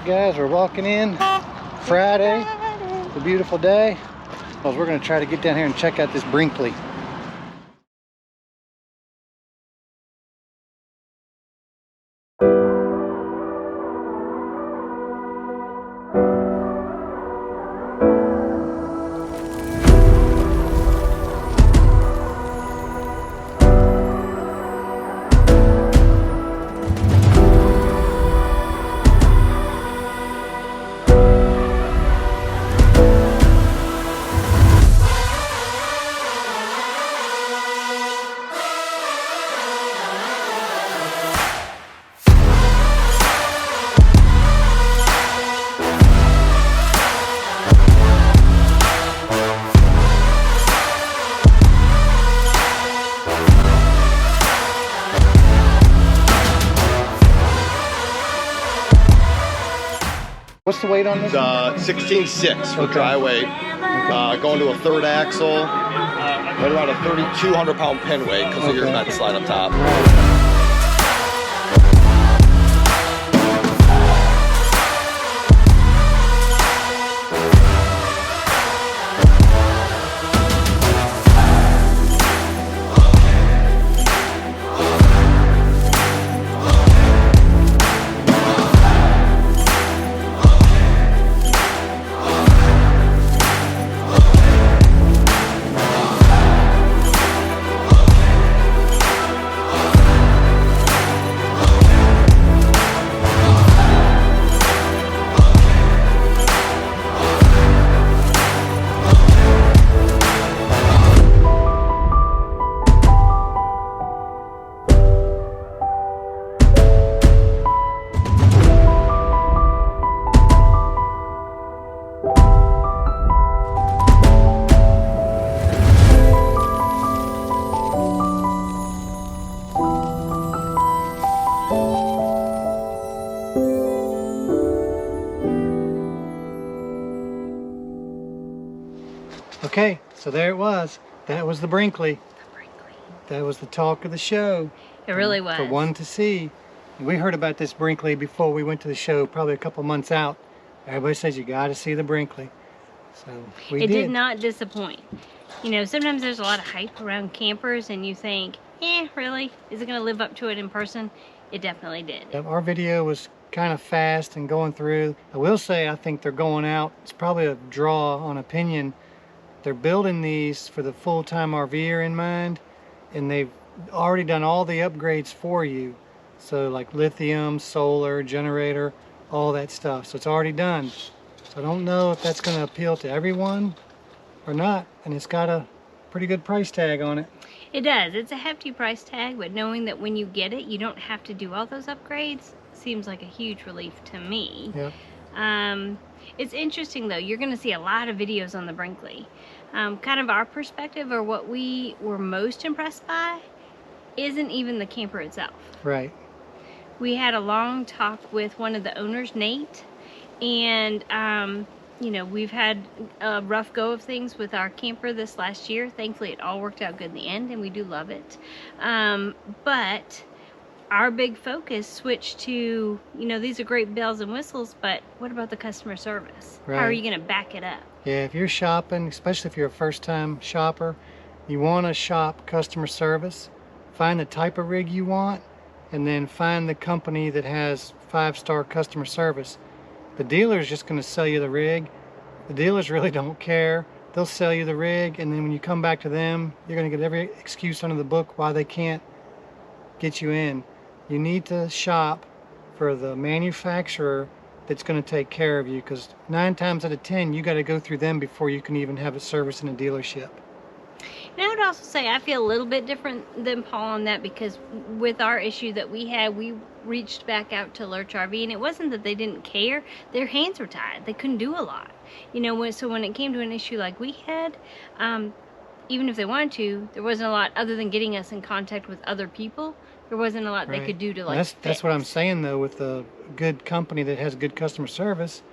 guys, we're walking in Friday. It's a beautiful day. Well, we're going to try to get down here and check out this Brinkley. What's the weight on this? 16.6 for dry weight. Going to a third axle, right around a 3,200 pound pin weight because of your vent slide up top. Okay, so there it was. That was the Brinkley. That was the talk of the show. It really was. For one to see. We heard about this Brinkley before we went to the show, probably a couple months out. Everybody says you got to see the Brinkley. So we did. It did not disappoint. You know, sometimes there's a lot of hype around campers and you think, really? Is it going to live up to it in person? It definitely did. Our video was kind of fast and going through. I will say I think they're going out. It's probably a draw on opinion. They're building these for the full-time RVer in mind, and they've already done all the upgrades for you. So like lithium, solar, generator, all that stuff. So it's already done. So I don't know if that's going to appeal to everyone or not. And it's got a pretty good price tag on it. It does. It's a hefty price tag, but knowing that when you get it, you don't have to do all those upgrades seems like a huge relief to me. Yep. It's interesting though, you're going to see a lot of videos on the Brinkley. Kind of our perspective, or what we were most impressed by, isn't even the camper itself. Right. We had a long talk with one of the owners, Nate, and you know, we've had a rough go of things with our camper this last year. Thankfully it all worked out good in the end, and we do love it. But our big focus switched to, you know, these are great bells and whistles, but what about the customer service? Right. How are you going to back it up? Yeah, if you're shopping, especially if you're a first-time shopper, you want to shop customer service. Find the type of rig you want, and then find the company that has 5-star customer service. The dealer's just going to sell you the rig. The dealers really don't care. They'll sell you the rig, and then when you come back to them, you're going to get every excuse under the book why they can't get you in. You need to shop for the manufacturer that's going to take care of you, because 9 times out of 10 you got to go through them before you can even have a service in a dealership. And I would also say I feel a little bit different than Paul on that, because with our issue that we had, we reached back out to Lurch RV, and it wasn't that they didn't care. Their hands were tied. They couldn't do a lot. You know, so when it came to an issue like we had, even if they wanted to, there wasn't a lot other than getting us in contact with other people. There wasn't a lot they could do to like that's what I'm saying though, with a good company that has good customer service,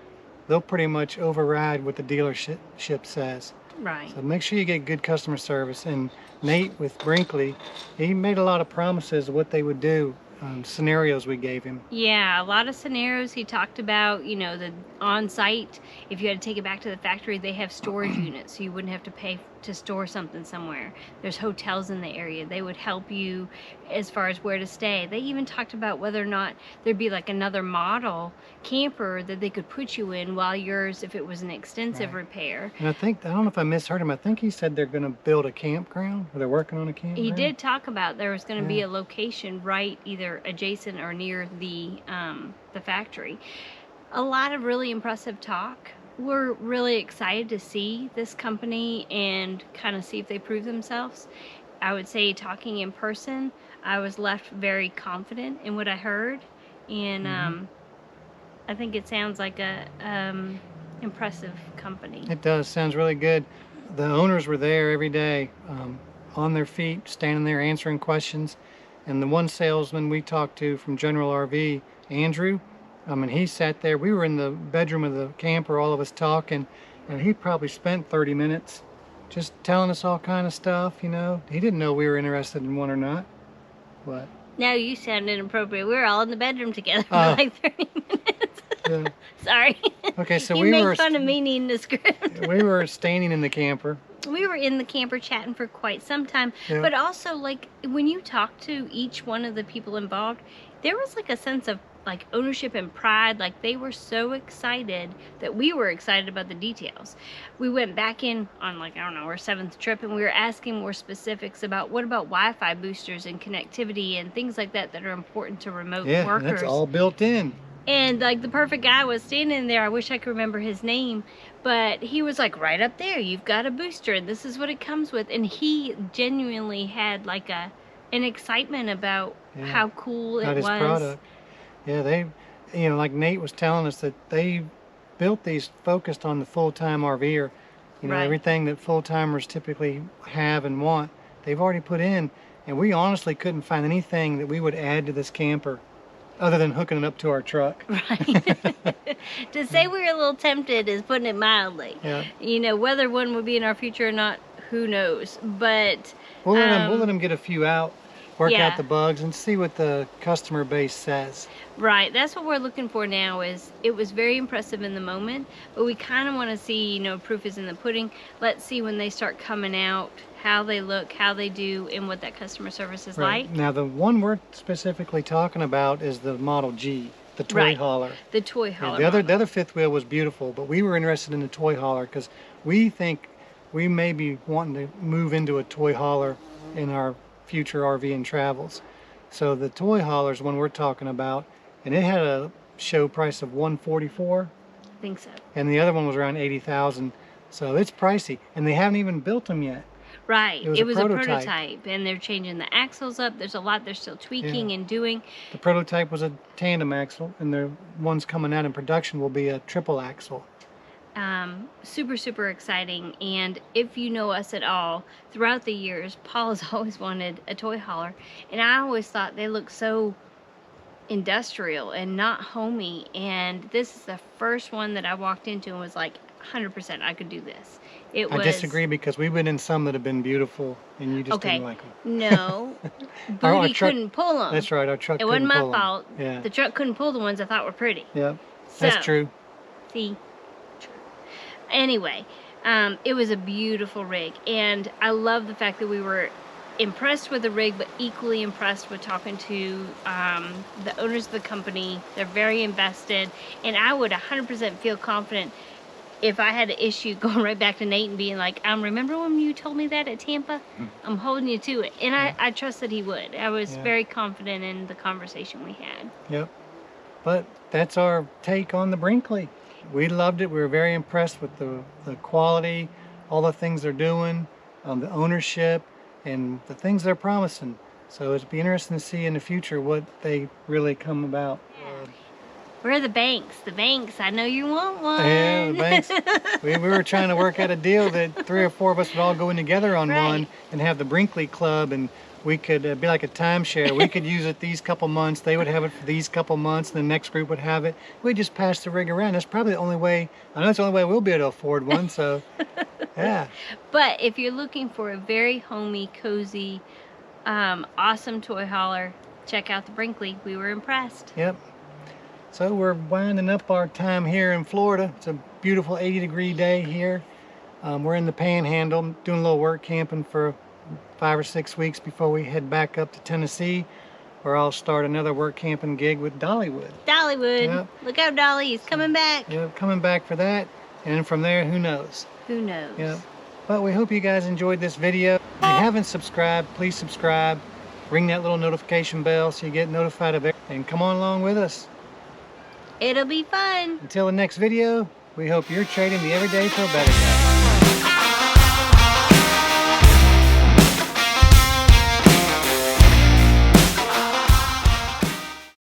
they'll pretty much override what the dealership says. Right. So make sure you get good customer service. And Nate with Brinkley, he made a lot of promises of what they would do scenarios we gave him. Yeah, a lot of scenarios. He talked about, you know, the on-site, if you had to take it back to the factory, they have storage units, so you wouldn't have to pay to store something somewhere. There's hotels in the area. They would help you as far as where to stay. They even talked about whether or not there'd be like another model camper that they could put you in while yours, if it was an extensive repair. And I don't know if I misheard him. I think he said they're going to build a campground, or they're working on a campground. He did talk about there was going to be a location right either adjacent or near the factory. A lot of really impressive talk. We're really excited to see this company and kind of see if they prove themselves. I would say talking in person, I was left very confident in what I heard, and I think it sounds like a impressive company. It does. Sounds really good. The owners were there every day, on their feet, standing there answering questions. And the one salesman we talked to from General RV, Andrew, he sat there. We were in the bedroom of the camper, all of us talking, and he probably spent 30 minutes just telling us all kind of stuff, you know. He didn't know we were interested in one or not. What? No, you sound inappropriate. We were all in the bedroom together for like 30 minutes. Yeah. Sorry. Okay, so you we make were fun of me needing the script. we were standing in the camper. We were in the camper chatting for quite some time, Yeah. but also like when you talk to each one of the people involved, there was like a sense of like ownership and pride. Like they were so excited that we were excited about the details. We went back in on like, I don't know, our 7th trip, and we were asking more specifics about what about Wi-Fi boosters and connectivity and things like that that are important to remote Yeah, workers. that's all built in. And like the perfect guy was standing there. I wish I could remember his name, but he was like, right up there, you've got a booster and this is what it comes with. And he genuinely had like an excitement about how cool it About his was. product. Yeah, they, like Nate was telling us, that they built these focused on the full-time RVer. You know, everything that full-timers typically have and want, they've already put in. And we honestly couldn't find anything that we would add to this camper other than hooking it up to our truck. Right. To say we were a little tempted is putting it mildly. Yeah. You know, whether one would be in our future or not, who knows. But We'll let them get a few out, work out the bugs, and see what the customer base says. Right, that's what we're looking for now. Is it was very impressive in the moment, but we kind of want to see, you know, proof is in the pudding. Let's see when they start coming out, how they look, how they do, and what that customer service is like. Now, the one we're specifically talking about is the Model G, the toy hauler. The toy hauler. Yeah, the other fifth wheel was beautiful, but we were interested in the toy hauler because we think we may be wanting to move into a toy hauler in our future RV and travels. So the toy hauler is one we're talking about, and it had a show price of $144. I think so. And the other one was around $80,000. So it's pricey, and they haven't even built them yet. Right, it was a prototype. prototype, and they're changing the axles up. There's a lot they're still tweaking and doing. The prototype was a tandem axle, and the ones coming out in production will be a triple axle. Super, super exciting. And if you know us at all, throughout the years, Paul has always wanted a toy hauler, and I always thought they looked so industrial and not homey. And this is the first one that I walked into and was like, 100% I could do this. I disagree, because we've been in some that have been beautiful, and you just didn't like them. No, Booty couldn't pull them. That's right, our truck It couldn't wasn't pull my 'em. fault. Yeah. The truck couldn't pull the ones I thought were pretty. Yep, So, that's true. See? Anyway, it was a beautiful rig, and I love the fact that we were impressed with the rig, but equally impressed with talking to the owners of the company. They're very invested, and I would 100% feel confident if I had an issue going right back to Nate and being like, remember when you told me that at Tampa? I'm holding you to it. And I trust that he would. I was very confident in the conversation we had. Yep. But that's our take on the Brinkley. We loved it. We were very impressed with the quality, all the things they're doing, the ownership, and the things they're promising. So it'd be interesting to see in the future what they really come about. Where are the banks? The banks, I know you want one. Yeah, the banks. we were trying to work out a deal that 3 or 4 of us would all go in together on one and have the Brinkley Club, and we could be like a timeshare. We could use it these couple months. They would have it for these couple months, and the next group would have it. We just pass the rig around. That's probably the only way. I know it's the only way we'll be able to afford one. So, yeah. But if you're looking for a very homey, cozy, awesome toy hauler, check out the Brinkley. We were impressed. Yep. So we're winding up our time here in Florida. It's a beautiful 80-degree day here. We're in the Panhandle doing a little work camping for 5 or 6 weeks before we head back up to Tennessee, where I'll start another work camping gig with Dollywood. Dollywood. Yep. Look out, Dolly. He's coming back. Yep, coming back for that. And then from there, who knows? Who knows? Yep. But we hope you guys enjoyed this video. If you haven't subscribed, please subscribe. Ring that little notification bell so you get notified of it. And come on along with us. It'll be fun. Until the next video, we hope you're trading the everyday for a better day.